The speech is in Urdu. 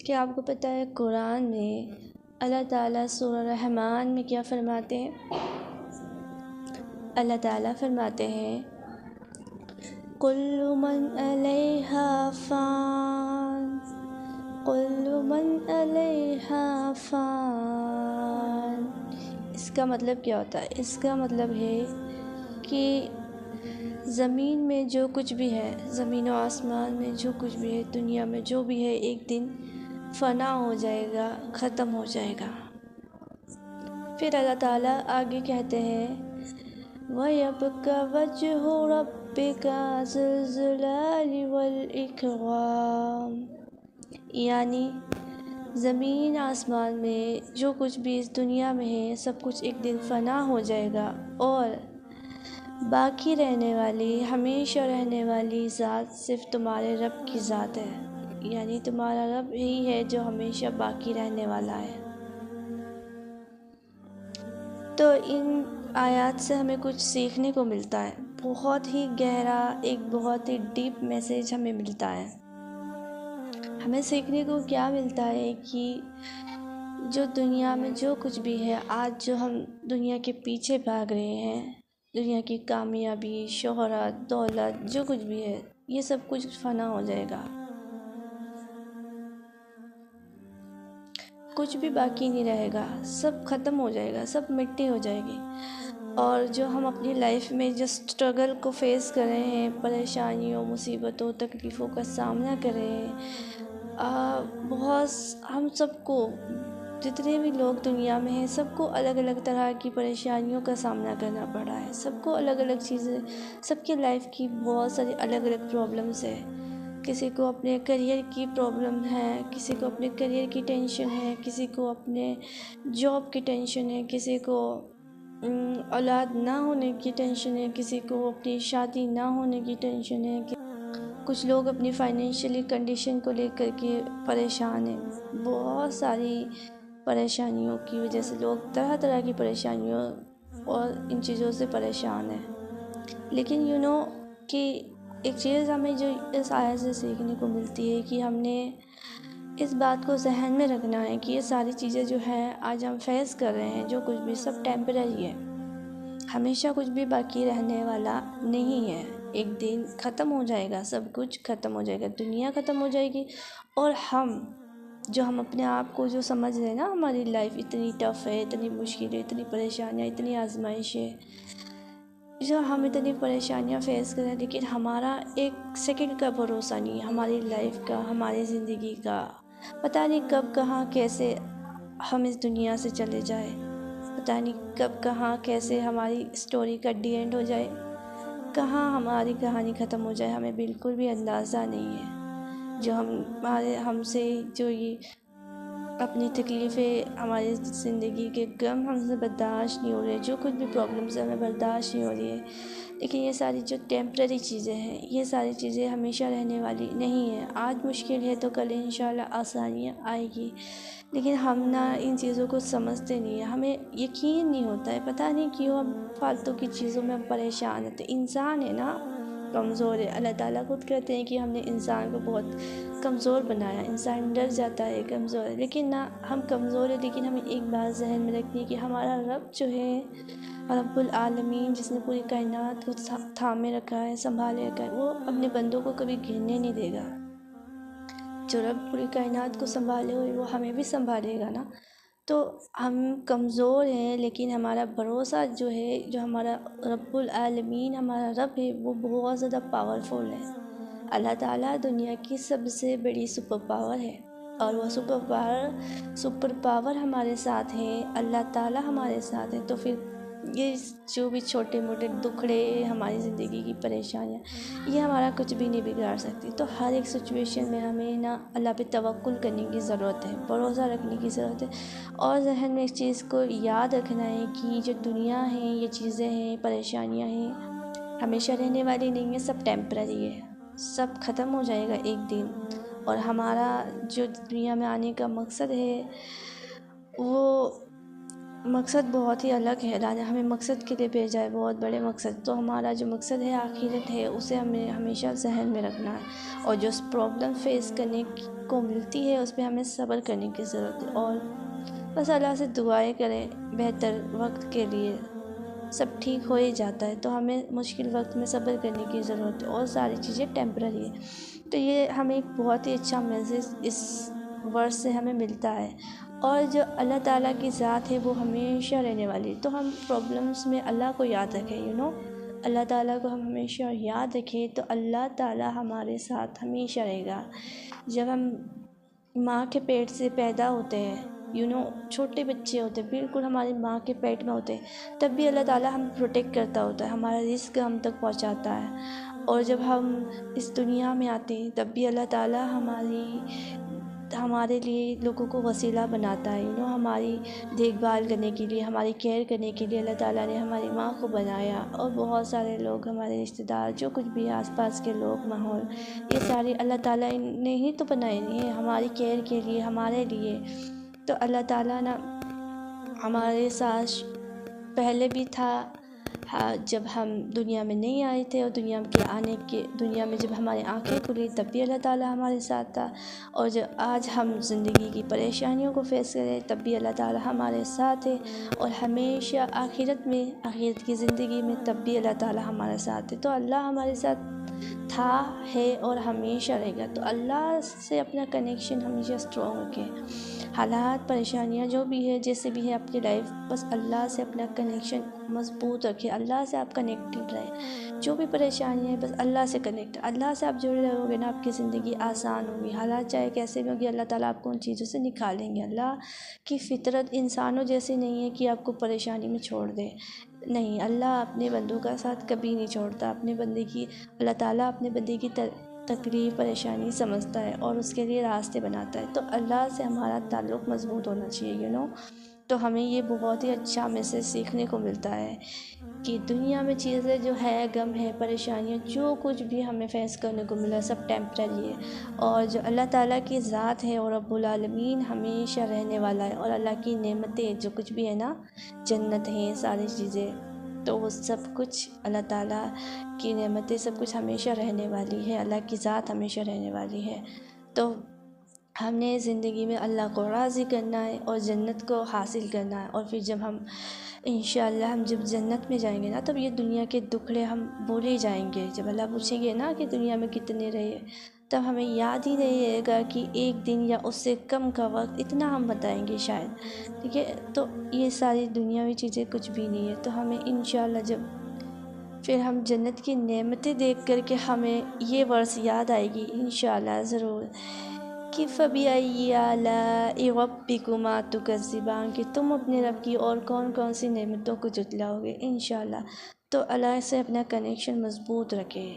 کیا آپ کو پتہ ہے قرآن میں اللہ تعالیٰ سورہ رحمان میں کیا فرماتے ہیں؟ اللہ تعالیٰ فرماتے ہیں کل من علیہا فان، کل من علیہا فان۔ اس کا مطلب کیا ہوتا ہے؟ اس کا مطلب ہے کہ زمین میں جو کچھ بھی ہے، زمین و آسمان میں جو کچھ بھی ہے، دنیا میں جو بھی ہے، ایک دن فنا ہو جائے گا، ختم ہو جائے گا۔ پھر اللہ تعالیٰ آگے کہتے ہیں وَيَبْقَى وَجْهُ رَبِّكَ ذُو الْجَلَالِ وَالْإِكْرَامِ، یعنی زمین آسمان میں جو کچھ بھی اس دنیا میں ہے سب کچھ ایک دن فنا ہو جائے گا، اور باقی رہنے والی، ہمیشہ رہنے والی ذات صرف تمہارے رب کی ذات ہے، یعنی تمہارا رب ہی ہے جو ہمیشہ باقی رہنے والا ہے۔ تو ان آیات سے ہمیں کچھ سیکھنے کو ملتا ہے، بہت ہی گہرا، ایک بہت ہی ڈیپ میسیج ہمیں ملتا ہے۔ ہمیں سیکھنے کو کیا ملتا ہے کہ جو دنیا میں جو کچھ بھی ہے، آج جو ہم دنیا کے پیچھے بھاگ رہے ہیں، دنیا کی کامیابی، شہرت، دولت، جو کچھ بھی ہے، یہ سب کچھ فنا ہو جائے گا، کچھ بھی باقی نہیں رہے گا، سب ختم ہو جائے گا، سب مٹی ہو جائے گی۔ اور جو ہم اپنی لائف میں جو اسٹرگل کو فیس کر رہے ہیں، پریشانیوں، مصیبتوں، تکلیفوں کا سامنا کر رہے ہیں، ہم سب کو، جتنے بھی لوگ دنیا میں ہیں، سب کو الگ الگ طرح کی پریشانیوں کا سامنا کرنا پڑا ہے، سب کو الگ الگ چیزیں، سب کی لائف کی بہت ساری الگ الگ پرابلمس ہے۔ کسی کو اپنے کریئر کی پرابلم ہے، کسی کو اپنے کریئر کی ٹینشن ہے، کسی کو اپنے جاب کی ٹینشن ہے، کسی کو اولاد نہ ہونے کی ٹینشن ہے، کسی کو اپنی شادی نہ ہونے کی ٹینشن ہے، کچھ لوگ اپنی فائنینشلی کنڈیشن کو لے کر کے پریشان ہیں۔ بہت ساری پریشانیوں کی وجہ سے لوگ طرح طرح کی پریشانیوں اور ان چیزوں سے پریشان ہیں۔ لیکن کہ ایک چیز ہمیں جو اس آیت سے سیکھنے کو ملتی ہے کہ ہم نے اس بات کو ذہن میں رکھنا ہے کہ یہ ساری چیزیں جو ہیں آج ہم فیس کر رہے ہیں، جو کچھ بھی سب ٹیمپرری ہے، ہمیشہ کچھ بھی باقی رہنے والا نہیں ہے، ایک دن ختم ہو جائے گا، سب کچھ ختم ہو جائے گا، دنیا ختم ہو جائے گی، اور ہم اپنے آپ کو جو سمجھ رہے ہیں نا ہماری لائف اتنی ٹف ہے، اتنی مشکل ہے، اتنی پریشانیاں، اتنی آزمائش ہے، جو ہم اتنی پریشانیاں فیس کریں، لیکن ہمارا ایک سیکنڈ کا بھروسہ نہیں ہے ہماری لائف کا، ہماری زندگی کا۔ پتہ نہیں کب کہاں کیسے ہم اس دنیا سے چلے جائیں، پتہ نہیں کب کہاں کیسے ہماری اسٹوری کا ڈی اینڈ ہو جائے، کہاں ہماری کہانی ختم ہو جائے، ہمیں بالکل بھی اندازہ نہیں ہے۔ جو ہم سے جو یہ اپنی تکلیفیں، ہماری زندگی کے غم ہم سے برداشت نہیں ہو رہے، جو کچھ بھی پرابلمس ہمیں برداشت نہیں ہو رہی ہے، لیکن یہ ساری جو ٹیمپرری چیزیں ہیں، یہ ساری چیزیں ہمیشہ رہنے والی نہیں ہیں۔ آج مشکل ہے تو کل انشاءاللہ آسانیاں آئے گی، لیکن ہم ان چیزوں کو سمجھتے نہیں ہیں، ہمیں یقین نہیں ہوتا ہے، پتہ نہیں کیوں ہم فالتو کی چیزوں میں ہم پریشان ہوتے ہیں۔ انسان ہے نا، کمزور ہے، اللہ تعالیٰ خود کہتے ہیں کہ ہم نے انسان کو بہت کمزور بنایا، انسان ڈر جاتا ہے، کمزور ہے، لیکن ہم کمزور ہیں، لیکن ہمیں ایک بات ذہن میں رکھنی ہے کہ ہمارا رب جو ہے، رب العالمین، جس نے پوری کائنات کو تھامے رکھا ہے، سنبھالے رکھا ہے، وہ اپنے بندوں کو کبھی گرنے نہیں دے گا۔ جو رب پوری کائنات کو سنبھالے ہوئے وہ ہمیں بھی سنبھالے گا نا۔ تو ہم کمزور ہیں، لیکن ہمارا بھروسہ جو ہے، جو ہمارا رب العالمین، ہمارا رب ہے، وہ بہت زیادہ پاورفل ہے۔ اللہ تعالیٰ دنیا کی سب سے بڑی سپر پاور ہے، اور وہ سپر پاور ہمارے ساتھ ہے، اللہ تعالیٰ ہمارے ساتھ ہے، تو پھر یہ جو بھی چھوٹے موٹے دکھڑے ہماری زندگی کی پریشانیاں، یہ ہمارا کچھ بھی نہیں بگاڑ سکتی۔ تو ہر ایک سچویشن میں ہمیں اللہ پہ توکل کرنے کی ضرورت ہے، بھروسہ رکھنے کی ضرورت ہے، اور ذہن میں اس چیز کو یاد رکھنا ہے کہ جو دنیا ہے، یہ چیزیں ہیں، پریشانیاں ہیں، ہمیشہ رہنے والی نہیں ہے، سب ٹیمپرری ہے، سب ختم ہو جائے گا ایک دن۔ اور ہمارا جو دنیا میں آنے کا مقصد ہے، وہ مقصد بہت ہی الگ ہے، اللہ نے ہمیں مقصد کے لیے بھیجا ہے، بہت بڑے مقصد۔ تو ہمارا جو مقصد ہے، آخرت ہے، اسے ہمیں ہمیشہ ذہن میں رکھنا ہے، اور جو پرابلم فیس کرنے کو ملتی ہے اس پہ ہمیں صبر کرنے کی ضرورت ہے، اور بس اللہ سے دعائیں کریں بہتر وقت کے لیے، سب ٹھیک ہو ہی جاتا ہے۔ تو ہمیں مشکل وقت میں صبر کرنے کی ضرورت ہے، اور ساری چیزیں ٹیمپرری ہے۔ تو یہ ہمیں ایک بہت ہی اچھا میسج اس ورس سے ہمیں ملتا ہے، اور جو اللہ تعالیٰ کی ذات ہے وہ ہمیشہ رہنے والی ہے۔ تو ہم پرابلمس میں اللہ کو یاد رکھیں، اللہ تعالیٰ کو ہم ہمیشہ یاد رکھیں تو اللہ تعالیٰ ہمارے ساتھ ہمیشہ رہے گا۔ جب ہم ماں کے پیٹ سے پیدا ہوتے ہیں، چھوٹے بچے ہوتے ہیں، بالکل ہماری ماں کے پیٹ میں ہوتے ہیں، تب بھی اللہ تعالیٰ ہم پروٹیکٹ کرتا ہوتا ہے، ہمارا رزق ہم تک پہنچاتا ہے۔ اور جب ہم اس دنیا میں آتے ہیں تب بھی اللہ تعالیٰ ہمارے لیے لوگوں کو وسیلہ بناتا ہے، ہماری دیکھ بھال کرنے کے لیے، ہماری کیئر کرنے کے لیے اللہ تعالیٰ نے ہماری ماں کو بنایا، اور بہت سارے لوگ ہمارے رشتہ دار جو کچھ بھی آس پاس کے لوگ، ماحول، یہ سارے اللہ تعالیٰ نے ہی تو بنائے ہیں ہماری کیئر کے لیے، ہمارے لیے۔ تو اللہ تعالیٰ نا ہمارے ساتھ پہلے بھی تھا، جب ہم دنیا میں نہیں آئے تھے، اور دنیا میں جب ہماری آنکھیں کھلی تب بھی اللہ تعالیٰ ہمارے ساتھ تھا، اور جب آج ہم زندگی کی پریشانیوں کو فیس کریں تب بھی اللہ تعالیٰ ہمارے ساتھ ہے، اور ہمیشہ آخرت کی زندگی میں تب بھی اللہ تعالیٰ ہمارے ساتھ ہے۔ تو اللہ ہمارے ساتھ تھا، ہے اور ہمیشہ رہے گا۔ تو اللہ سے اپنا کنیکشن ہمیشہ اسٹرانگ رکھیں، حالات پریشانیاں جو بھی ہے، جیسے بھی ہے آپ کی لائف، بس اللہ سے اپنا کنیکشن مضبوط رکھیں، اللہ سے آپ کنیکٹڈ رہیں۔ جو بھی پریشانیاں ہیں بس اللہ سے اللہ سے آپ جڑے رہو گے نا، آپ کی زندگی آسان ہوگی، حالات چاہے کیسے بھی ہوگی، اللہ تعالیٰ آپ کو ان چیزوں سے نکالیں گے۔ اللہ کی فطرت انسانوں جیسی نہیں ہے کہ آپ کو پریشانی میں چھوڑ دے، نہیں، اللہ اپنے بندوں کا ساتھ کبھی نہیں چھوڑتا، اللہ تعالیٰ اپنے بندے کی تکلیف پریشانی سمجھتا ہے اور اس کے لیے راستے بناتا ہے۔ تو اللہ سے ہمارا تعلق مضبوط ہونا چاہیے، تو ہمیں یہ بہت ہی اچھا میسج سیکھنے کو ملتا ہے کہ دنیا میں چیزیں جو ہے، غم ہے، پریشانیاں، جو کچھ بھی ہمیں فیس کرنے کو ملا سب ٹیمپرری ہے، اور جو اللہ تعالیٰ کی ذات ہے اور رب العالمین ہمیشہ رہنے والا ہے، اور اللہ کی نعمتیں جو کچھ بھی ہے نا، جنت ہیں، ساری چیزیں، تو وہ سب کچھ اللہ تعالیٰ کی نعمتیں سب کچھ ہمیشہ رہنے والی ہے، اللہ کی ذات ہمیشہ رہنے والی ہے۔ تو ہم نے زندگی میں اللہ کو راضی کرنا ہے اور جنت کو حاصل کرنا ہے، اور پھر جب ہم انشاءاللہ ہم جب جنت میں جائیں گے نا، تب یہ دنیا کے دکھڑے ہم بھول ہی جائیں گے۔ جب اللہ پوچھیں گے نا کہ دنیا میں کتنے رہے، تب ہمیں یاد ہی نہیں رہے گا کہ ایک دن یا اس سے کم کا وقت، اتنا ہم بتائیں گے شاید، ٹھیک ہے۔ تو یہ ساری دنیاوی چیزیں کچھ بھی نہیں ہے۔ تو ہمیں انشاءاللہ جب پھر ہم جنت کی نعمتیں دیکھ کر کے ہمیں یہ ورس یاد آئے گی انشاءاللہ ضرور، کہ فَبِأَيِّ آلَاءِ رَبِّكُمَا تُكَذِّبَانِ، کہ تم اپنے رب کی اور کون کون سی نعمتوں کو جتلاؤ گے انشاءاللہ۔ تو اللہ سے اپنا کنیکشن مضبوط رکھے۔